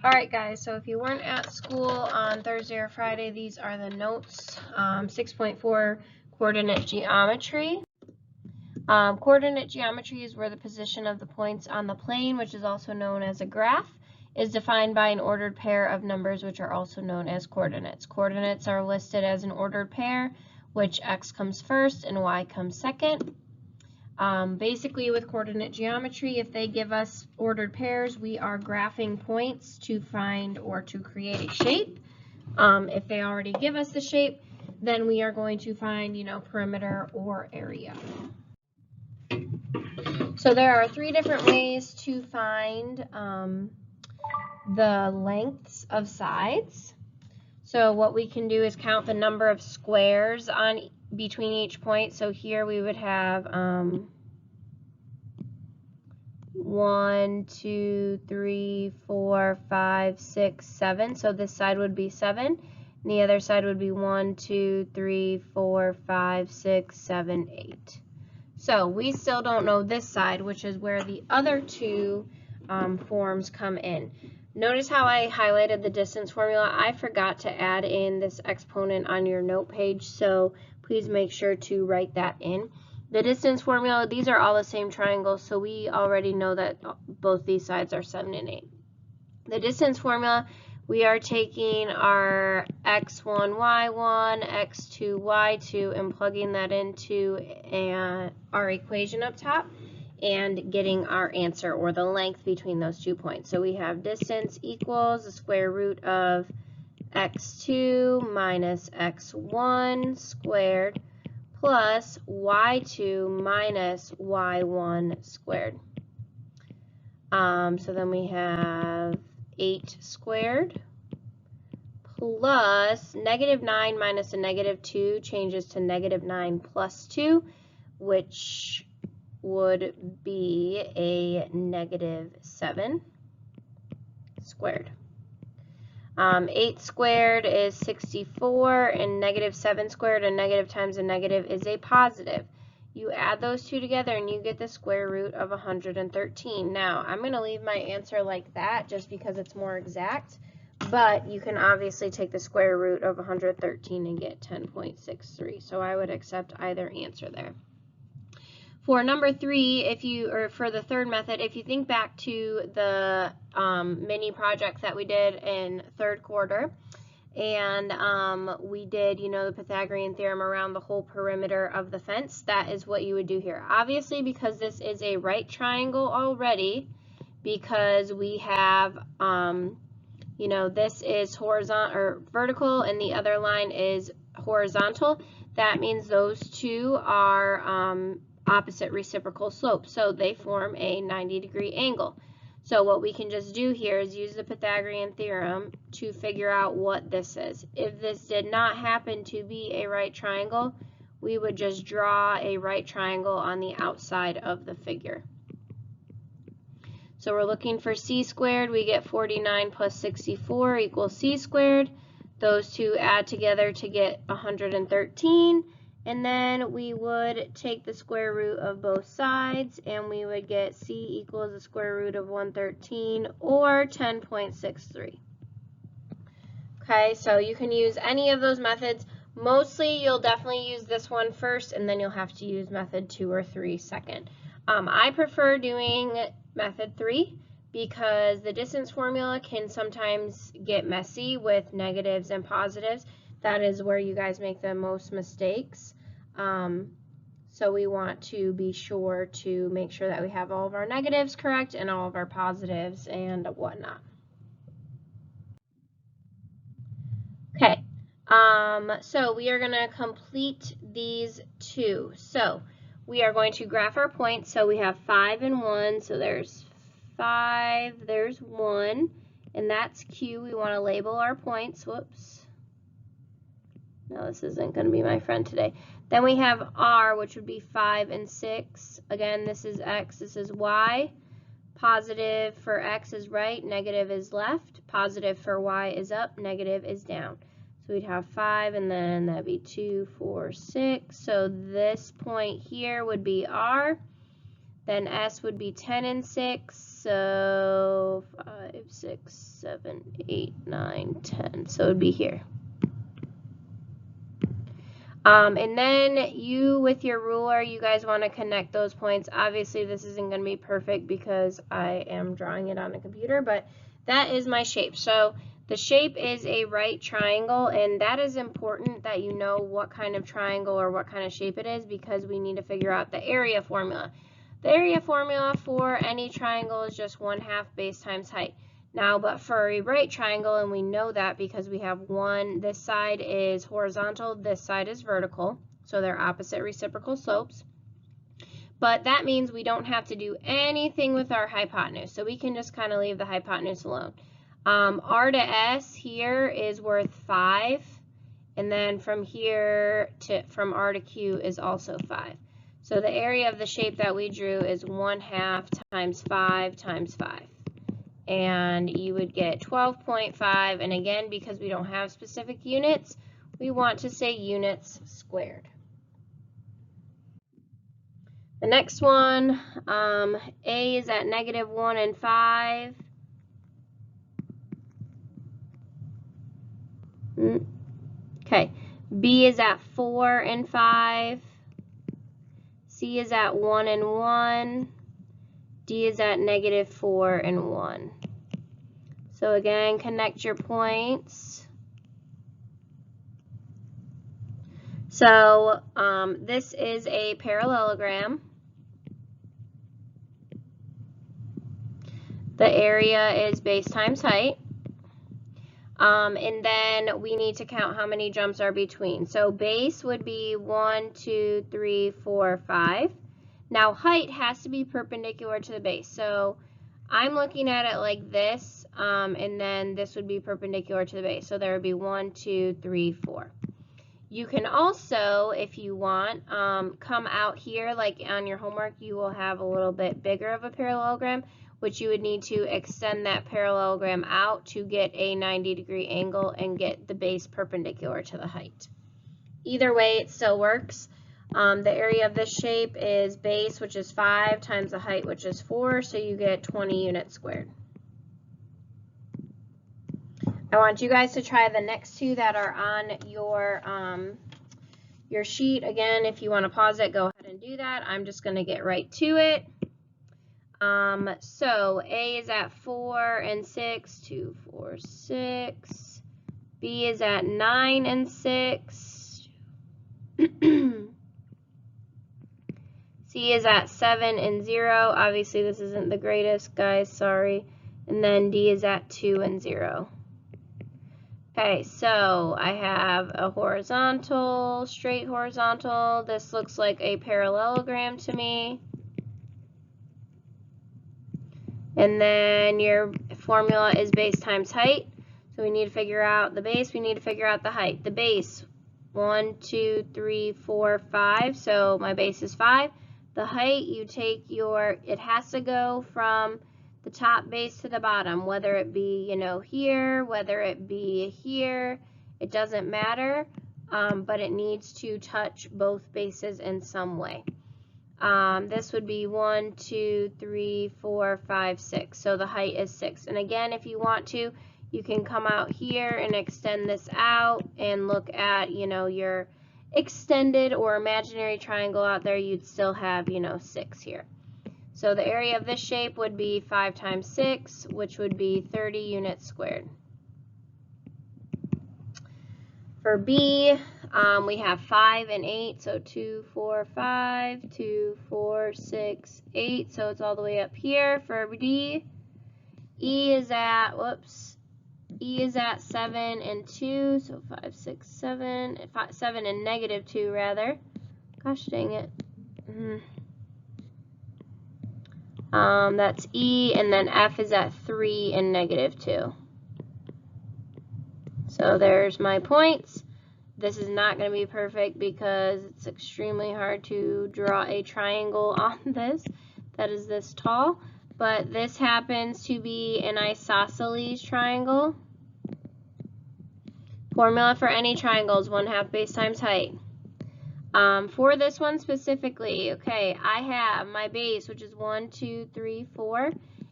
Alright guys, so if you weren't at school on Thursday or Friday, these are the notes. 6.4 coordinate geometry. Coordinate geometry is where the position of the points on the plane, which is also known as a graph, is defined by an ordered pair of numbers, which are also known as coordinates. Coordinates are listed as an ordered pair, which x comes first and y comes second. Basically, with coordinate geometry, if they give us ordered pairs, we are graphing points to find or to create a shape. If they already give us the shape, then we are going to find, perimeter or area. So there are 3 different ways to find the lengths of sides. So what we can do is count the number of squares on between each point. So here we would have 1, 2, 3, 4, 5, 6, 7. So this side would be 7. And the other side would be 1, 2, 3, 4, 5, 6, 7, 8. So we still don't know this side, which is where the other 2 forms come in. Notice how I highlighted the distance formula. I forgot to add in this exponent on your note page, so please make sure to write that in. The distance formula, these are all the same triangles, so we already know that both these sides are 7 and 8. The distance formula, we are taking our x1, y1, x2, y2, and plugging that into our equation up top and getting our answer, or the length between those 2 points. So we have distance equals the square root of x2 minus x1 squared plus y2 minus y1 squared. So then we have 8 squared plus -9 minus a -2 changes to -9 plus 2, which would be a -7 squared. 8 squared is 64, and -7 squared, a negative times a negative is a positive. You add those 2 together and you get the square root of 113. Now, I'm going to leave my answer like that just because it's more exact, but you can obviously take the square root of 113 and get 10.63. So I would accept either answer there. For number 3, for the third method, if you think back to the mini project that we did in third quarter, and we did, the Pythagorean theorem around the whole perimeter of the fence, that is what you would do here. Obviously, because this is a right triangle already, because we have, this is horizontal or vertical, and the other line is horizontal, that means those 2 are opposite reciprocal slopes, so they form a 90-degree angle. So what we can just do here is use the Pythagorean theorem to figure out what this is. If this did not happen to be a right triangle, we would just draw a right triangle on the outside of the figure. So we're looking for c squared. We get 49 plus 64 equals c squared. Those 2 add together to get 113. And then we would take the square root of both sides, and we would get c equals the square root of 113, or 10.63. Okay, so you can use any of those methods. Mostly, you'll definitely use this one first, and then you'll have to use method 2 or 3 second. I prefer doing method 3 because the distance formula can sometimes get messy with negatives and positives. That is where you guys make the most mistakes. So we want to be sure to make sure that we have all of our negatives correct and all of our positives and whatnot. Okay, so we are going to complete these 2. So we are going to graph our points. So we have 5 and 1, so there's 5, there's 1, and that's Q. We want to label our points. Whoops. No, this isn't going to be my friend today. Then we have R, which would be 5 and 6. Again, this is X, this is Y. Positive for X is right, negative is left. Positive for Y is up, negative is down. So we'd have 5, and then that'd be 2, 4, 6. So this point here would be R. Then S would be 10 and 6. So 5, 6, 7, 8, 9, 10. So it would be here. And then you, with your ruler, you guys want to connect those points. Obviously, this isn't going to be perfect because I am drawing it on a computer, but that is my shape. So the shape is a right triangle, and that is important that you know what kind of triangle or what kind of shape it is, because we need to figure out the area formula. The area formula for any triangle is just 1/2 base times height. Now, but for a right triangle, and we know that because we have this side is horizontal, this side is vertical, so they're opposite reciprocal slopes. But that means we don't have to do anything with our hypotenuse, so we can just kind of leave the hypotenuse alone. R to S here is worth 5, and then from from R to Q is also 5. So the area of the shape that we drew is 1/2 times 5 times 5. And you would get 12.5, and again, because we don't have specific units, we want to say units squared. The next one, A is at -1 and 5. Okay, B is at 4 and 5. C is at 1 and 1. D is at -4 and 1. So again, connect your points. So this is a parallelogram. The area is base times height. And then we need to count how many jumps are between. So base would be 1, 2, 3, 4, 5. Now height has to be perpendicular to the base. So I'm looking at it like this, and then this would be perpendicular to the base. So there would be 1, 2, 3, 4. You can also, if you want, come out here, like on your homework, you will have a little bit bigger of a parallelogram, which you would need to extend that parallelogram out to get a 90-degree angle and get the base perpendicular to the height. Either way, it still works. The area of this shape is base, which is 5, times the height, which is 4, so you get 20 units squared. I want you guys to try the next two that are on your sheet. Again, if you want to pause it, go ahead and do that. I'm just going to get right to it. So A is at 4 and 6, 2, 4, 6. B is at 9 and 6. C is at 7 and 0. Obviously, this isn't the greatest, guys. Sorry. And then D is at 2 and 0. Okay, so I have a horizontal, straight horizontal. This looks like a parallelogram to me. And then your formula is base times height. So we need to figure out the base. We need to figure out the height. The base, 1, 2, 3, 4, 5. So my base is 5. The height, you take it has to go from the top base to the bottom, whether it be, here, whether it be here, it doesn't matter, but it needs to touch both bases in some way. This would be 1, 2, 3, 4, 5, 6. So the height is 6. And again, if you want to, you can come out here and extend this out and look at, your extended or imaginary triangle out there. You'd still have, 6 here. So the area of this shape would be 5 times 6, which would be 30 units squared. For B, we have 5 and 8, so 2, 4, 5, 2, 4, 6, 8, so it's all the way up here. For D, E is at 7 and 2, so 5, 6, 7, 7 and -2 rather. Gosh dang it. That's E, and then F is at 3 and -2. So there's my points. This is not going to be perfect because it's extremely hard to draw a triangle on this that is this tall, but this happens to be an isosceles triangle. Formula for any triangle is 1/2 base times height. For this one specifically, okay, I have my base, which is 1, 2, 3, 4,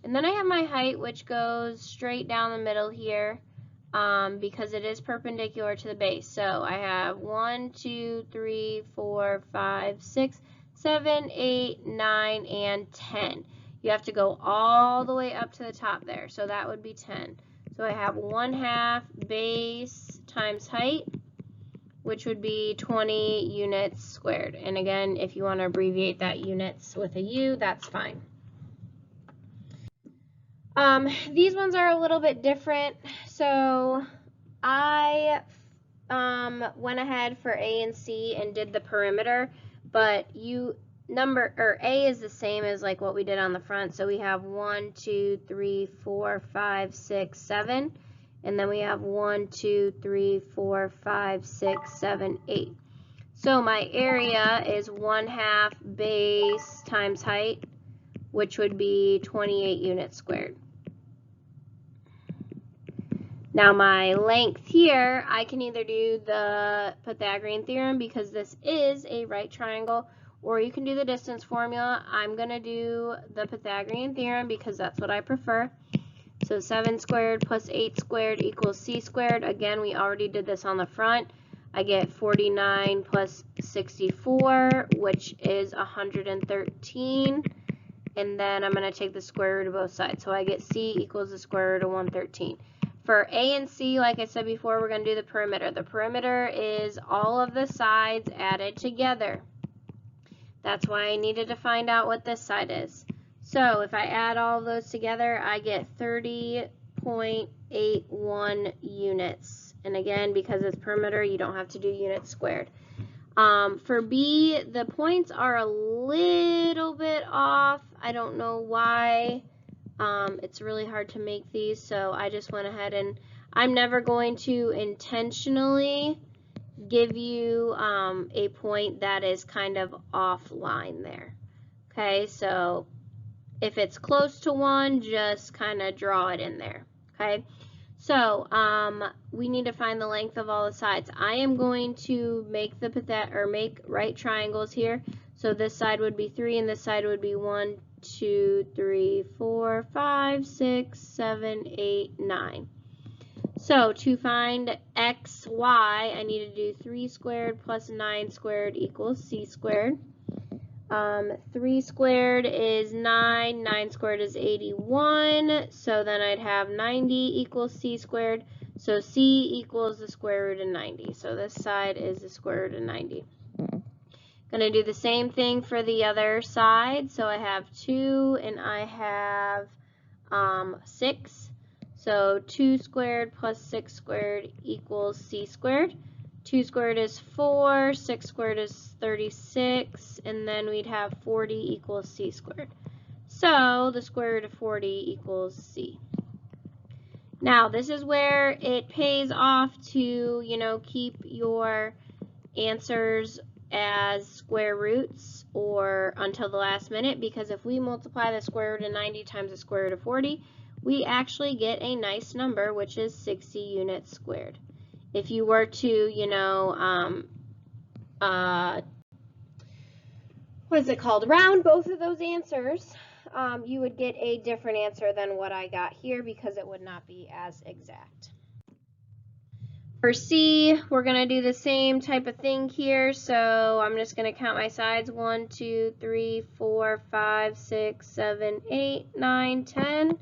And then I have my height, which goes straight down the middle here because it is perpendicular to the base. So I have 1, 2, 3, 4, 5, 6, 7, 8, 9, and 10. You have to go all the way up to the top there. So that would be 10. So I have 1/2 base times height, which would be 20 units squared. And again, if you want to abbreviate that units with a U, that's fine. These ones are a little bit different. So I went ahead for A and C and did the perimeter, but A is the same as like what we did on the front. So we have 1, 2, 3, 4, 5, 6, 7. And then we have 1, 2, 3, 4, 5, 6, 7, 8. So my area is 1/2 base times height, which would be 28 units squared. Now my length here, I can either do the Pythagorean theorem because this is a right triangle, or you can do the distance formula. I'm going to do the Pythagorean theorem because that's what I prefer. So 7 squared plus 8 squared equals c squared. Again, we already did this on the front. I get 49 plus 64, which is 113. And then I'm going to take the square root of both sides. So I get c equals the square root of 113. For A and C, like I said before, we're going to do the perimeter. The perimeter is all of the sides added together. That's why I needed to find out what this side is. So if I add all of those together, I get 30.81 units. And again, because it's perimeter, you don't have to do units squared. For B, the points are a little bit off. I don't know why. It's really hard to make these, so I just went ahead and I'm never going to intentionally give you a point that is kind of offline there. Okay, so if it's close to 1, just kind of draw it in there. Okay, so we need to find the length of all the sides. I am going to make make right triangles here. So this side would be 3 and this side would be 1, 2, 3, 4, 5, 6, 7, 8, 9. So to find x, y, I need to do 3 squared plus 9 squared equals c squared. 3 squared is 9, 9 squared is 81, so then I'd have 90 equals c squared, so c equals the square root of 90. So this side is the square root of 90. Going to do the same thing for the other side. So I have 2 and I have 6. So 2 squared plus 6 squared equals c squared. 2 squared is 4, 6 squared is 36, and then we'd have 40 equals c squared. So the square root of 40 equals c. Now this is where it pays off to, keep your answers as square roots or until the last minute, because if we multiply the square root of 90 times the square root of 40, we actually get a nice number, which is 60 units squared. If you were to, round both of those answers, you would get a different answer than what I got here because it would not be as exact. For C, we're going to do the same type of thing here, so I'm just going to count my sides. 1, 2, 3, 4, 5, 6, 7, 8, 9, 10.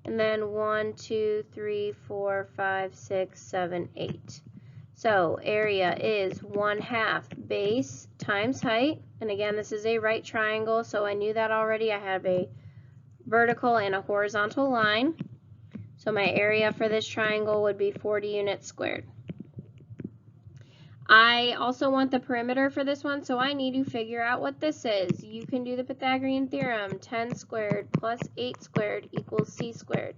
And then 1, 2, 3, 4, 5, 6, 7, 8. So area is 1/2 base times height. And again, this is a right triangle, so I knew that already. I have a vertical and a horizontal line. So my area for this triangle would be 40 units squared. I also want the perimeter for this one, so I need to figure out what this is. You can do the Pythagorean theorem. 10 squared plus 8 squared equals c squared.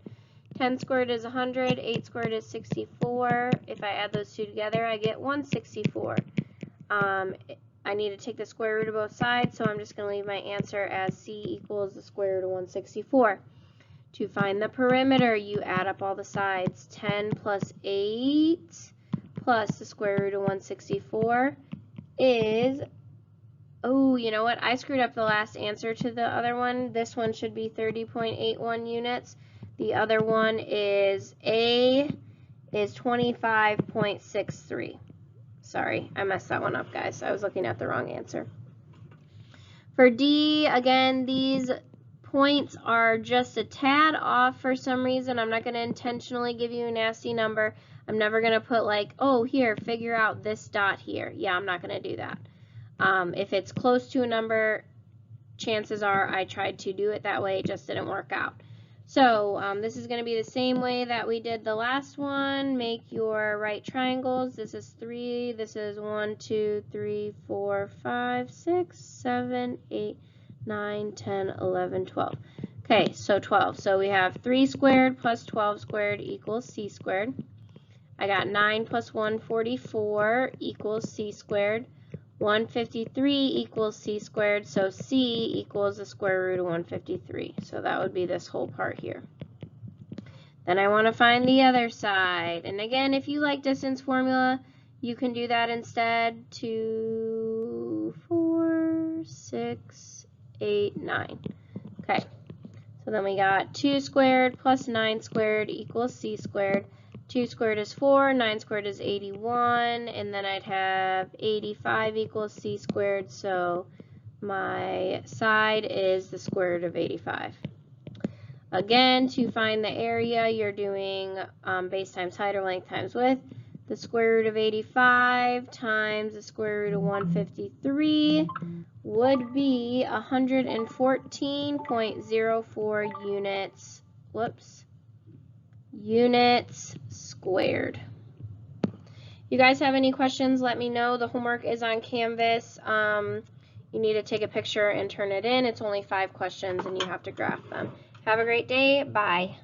10 squared is 100, 8 squared is 64. If I add those two together, I get 164. I need to take the square root of both sides, so I'm just going to leave my answer as c equals the square root of 164. To find the perimeter, you add up all the sides. 10 plus 8 plus the square root of 164 is Oh, you know what? I screwed up the last answer to the other one. This one should be 30.81 units. The other one is A is 25.63. Sorry, I messed that one up, guys. I was looking at the wrong answer. For D, again, these points are just a tad off for some reason. I'm not going to intentionally give you a nasty number. I'm never going to put like, oh, here, figure out this dot here. Yeah, I'm not going to do that. If it's close to a number, chances are I tried to do it that way, it just didn't work out. So this is going to be the same way that we did the last one. Make your right triangles. This is 3. This is 1, 2, 3, 4, 5, 6, 7, 8, 9, 10, 11, 12. Okay, so 12. So we have 3 squared plus 12 squared equals c squared. I got 9 plus 144 equals c squared. 153 equals c squared, so c equals the square root of 153. So that would be this whole part here. Then I want to find the other side. And again, if you like distance formula, you can do that instead. 2, 4, 6, 8, 9. Okay, so then we got 2 squared plus 9 squared equals c squared. 2 squared is 4, 9 squared is 81, and then I'd have 85 equals c squared, so my side is the square root of 85. Again, to find the area, you're doing base times height or length times width. The square root of 85 times the square root of 153 would be 114.04 units. Whoops. Units squared. You guys have any questions, let me know. The homework is on Canvas. You need to take a picture and turn it in. It's only 5 questions and you have to graph them. Have a great day. Bye.